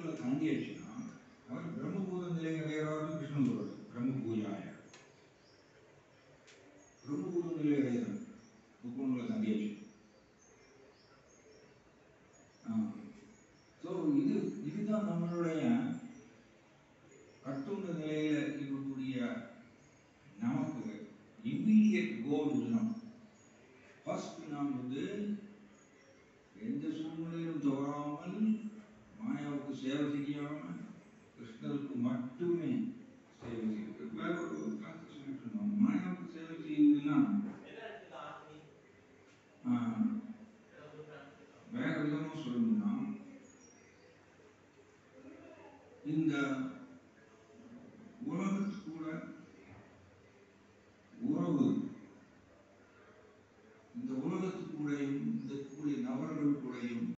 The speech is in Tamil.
பிரம்மத்துக்குள்ள தங்கியாச்சுன்னா அவர் பிரம்மபூத நிலையை அடைகிறாரு. கிருஷ்ணன் சொல்றது பிரம்ம பூஜாய பிரம்மபூத நிலையை அடைகிறார். முக்குணங்களை தங்கியாச்சு. ஸோ இதுதான் நம்மளுடைய கட்டுண்ட நிலையில இருக்கக்கூடிய நமக்கு இம்மீடியட் கோல் இதுதான். ஃபர்ஸ்ட் நாம் எந்த சூழ்நிலையிலும் தவறாமல் மாயாவுக்கு சேவை செய்யாமல் கிருஷ்ணருக்கு மட்டுமே சேவை செய்வது. வேற ஒரு காலத்தை சொல்லிட்டு இருந்தோம். மாயாவுக்கு சேவை செய்வதுன்னா வேற விதமாக சொல்லணும்னா இந்த